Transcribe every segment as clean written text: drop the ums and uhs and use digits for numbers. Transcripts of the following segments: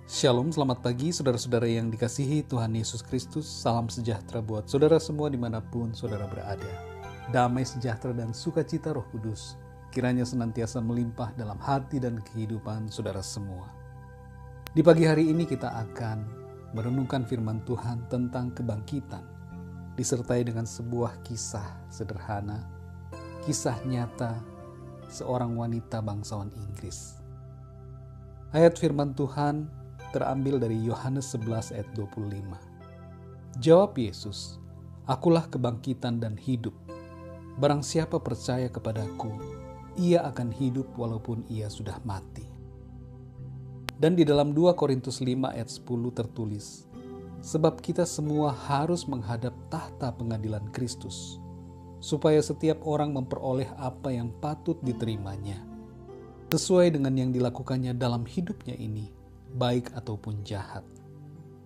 Shalom, selamat pagi saudara-saudara yang dikasihi Tuhan Yesus Kristus. Salam sejahtera buat saudara semua dimanapun saudara berada. Damai sejahtera dan sukacita Roh Kudus kiranya senantiasa melimpah dalam hati dan kehidupan saudara semua. Di pagi hari ini kita akan merenungkan firman Tuhan tentang kebangkitan, disertai dengan sebuah kisah sederhana, kisah nyata seorang wanita bangsawan Inggris. Ayat firman Tuhan terambil dari Yohanes 11 ayat 25. Jawab Yesus, "Akulah kebangkitan dan hidup. Barang siapa percaya kepadaku, ia akan hidup walaupun ia sudah mati." Dan di dalam 2 Korintus 5 ayat 10 tertulis, "Sebab kita semua harus menghadap tahta pengadilan Kristus, supaya setiap orang memperoleh apa yang patut diterimanya, sesuai dengan yang dilakukannya dalam hidupnya ini, baik ataupun jahat."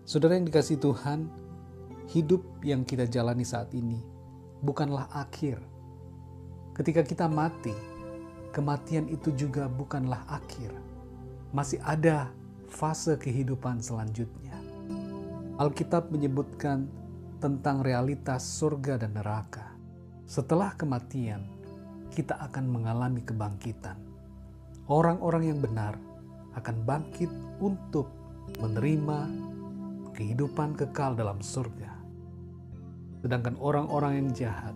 Saudara yang dikasihi Tuhan, hidup yang kita jalani saat ini bukanlah akhir. Ketika kita mati, kematian itu juga bukanlah akhir. Masih ada fase kehidupan selanjutnya. Alkitab menyebutkan tentang realitas surga dan neraka. Setelah kematian, kita akan mengalami kebangkitan. Orang-orang yang benar akan bangkit untuk menerima kehidupan kekal dalam surga. Sedangkan orang-orang yang jahat,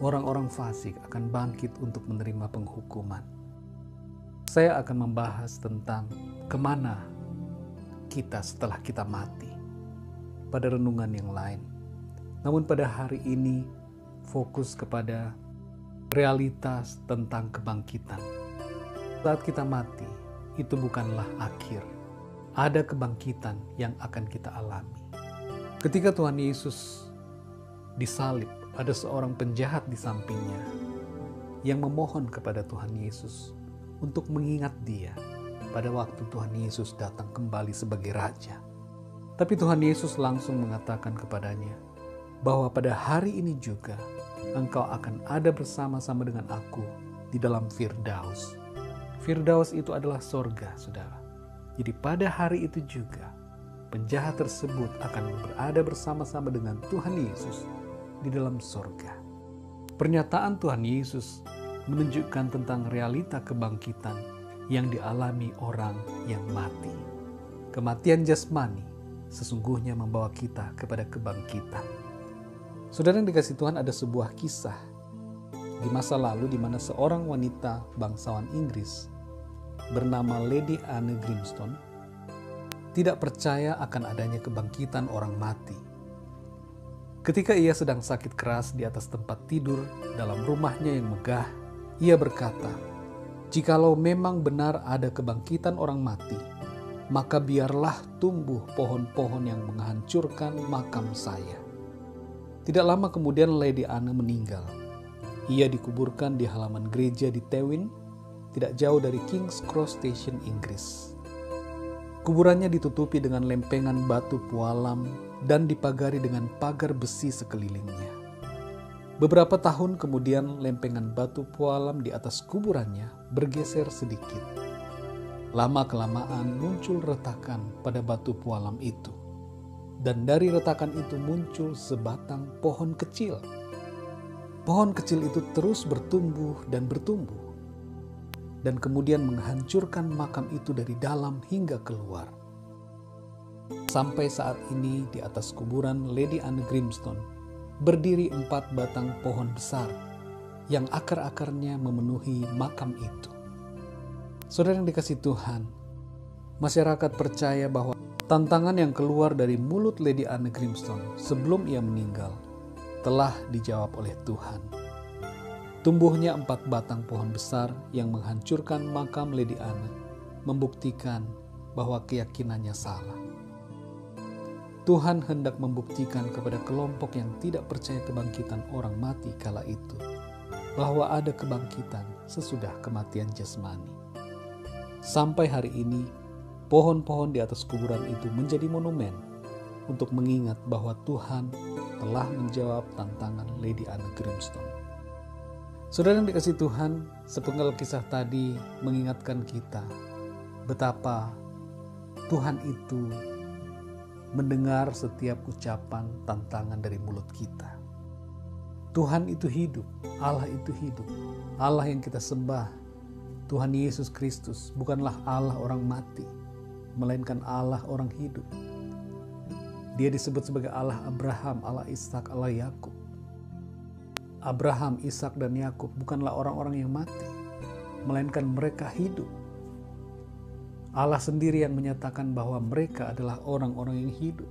orang-orang fasik akan bangkit untuk menerima penghukuman. Saya akan membahas tentang kemana kita setelah kita mati pada renungan yang lain. Namun pada hari ini fokus kepada realitas tentang kebangkitan. Saat kita mati, itu bukanlah akhir. Ada kebangkitan yang akan kita alami. Ketika Tuhan Yesus disalib, ada seorang penjahat di sampingnya yang memohon kepada Tuhan Yesus untuk mengingat dia pada waktu Tuhan Yesus datang kembali sebagai Raja. Tapi Tuhan Yesus langsung mengatakan kepadanya bahwa pada hari ini juga engkau akan ada bersama-sama dengan aku di dalam Firdaus. Firdaus itu adalah sorga, saudara. Jadi pada hari itu juga, penjahat tersebut akan berada bersama-sama dengan Tuhan Yesus di dalam sorga. Pernyataan Tuhan Yesus menunjukkan tentang realita kebangkitan yang dialami orang yang mati. Kematian jasmani sesungguhnya membawa kita kepada kebangkitan. Saudara yang dikasihi Tuhan, ada sebuah kisah di masa lalu di mana seorang wanita bangsawan Inggris bernama Lady Anne Grimstone tidak percaya akan adanya kebangkitan orang mati. Ketika ia sedang sakit keras di atas tempat tidur dalam rumahnya yang megah, ia berkata, "Jikalau memang benar ada kebangkitan orang mati, maka biarlah tumbuh pohon-pohon yang menghancurkan makam saya." Tidak lama kemudian Lady Anne meninggal. Ia dikuburkan di halaman gereja di Tewin, tidak jauh dari King's Cross Station, Inggris. Kuburannya ditutupi dengan lempengan batu pualam dan dipagari dengan pagar besi sekelilingnya. Beberapa tahun kemudian lempengan batu pualam di atas kuburannya bergeser sedikit. Lama-kelamaan muncul retakan pada batu pualam itu. Dan dari retakan itu muncul sebatang pohon kecil. Pohon kecil itu terus bertumbuh dan bertumbuh, dan kemudian menghancurkan makam itu dari dalam hingga keluar. Sampai saat ini di atas kuburan Lady Anne Grimstone berdiri 4 batang pohon besar yang akar-akarnya memenuhi makam itu. Saudara yang dikasihi Tuhan, masyarakat percaya bahwa tantangan yang keluar dari mulut Lady Anne Grimstone sebelum ia meninggal telah dijawab oleh Tuhan. Tumbuhnya 4 batang pohon besar yang menghancurkan makam Lady Anne membuktikan bahwa keyakinannya salah. Tuhan hendak membuktikan kepada kelompok yang tidak percaya kebangkitan orang mati kala itu bahwa ada kebangkitan sesudah kematian jasmani. Sampai hari ini, pohon-pohon di atas kuburan itu menjadi monumen untuk mengingat bahwa Tuhan telah menjawab tantangan Lady Anne Grimstone. Saudara yang dikasihi Tuhan, sepenggal kisah tadi mengingatkan kita betapa Tuhan itu mendengar setiap ucapan tantangan dari mulut kita. Tuhan itu hidup, Allah itu hidup. Allah yang kita sembah, Tuhan Yesus Kristus, bukanlah Allah orang mati, melainkan Allah orang hidup. Dia disebut sebagai Allah Abraham, Allah Ishak, Allah Yakub. Abraham, Ishak, dan Yakub bukanlah orang-orang yang mati, melainkan mereka hidup. Allah sendiri yang menyatakan bahwa mereka adalah orang-orang yang hidup,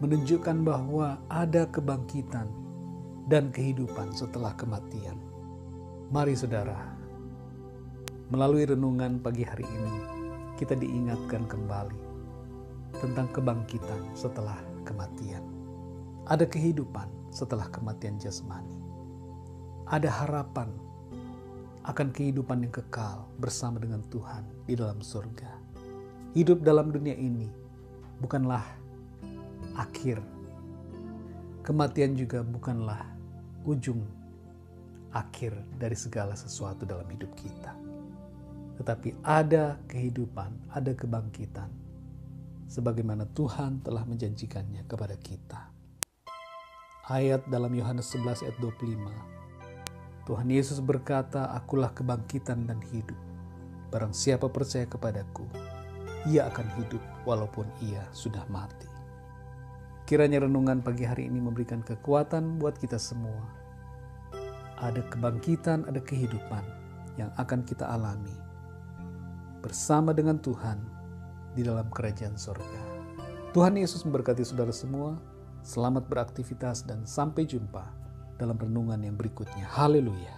menunjukkan bahwa ada kebangkitan dan kehidupan setelah kematian. Mari saudara, melalui renungan pagi hari ini, kita diingatkan kembali tentang kebangkitan setelah kematian. Ada kehidupan setelah kematian jasmani. Ada harapan akan kehidupan yang kekal bersama dengan Tuhan di dalam surga. Hidup dalam dunia ini bukanlah akhir. Kematian juga bukanlah ujung akhir dari segala sesuatu dalam hidup kita. Tetapi ada kehidupan, ada kebangkitan, sebagaimana Tuhan telah menjanjikannya kepada kita. Ayat dalam Yohanes 11 ayat 25. Tuhan Yesus berkata, "Akulah kebangkitan dan hidup. Barang siapa percaya kepadaku, ia akan hidup walaupun ia sudah mati." Kiranya renungan pagi hari ini memberikan kekuatan buat kita semua. Ada kebangkitan, ada kehidupan yang akan kita alami bersama dengan Tuhan di dalam kerajaan surga. Tuhan Yesus memberkati saudara semua. Selamat beraktivitas dan sampai jumpa dalam renungan yang berikutnya. Haleluya.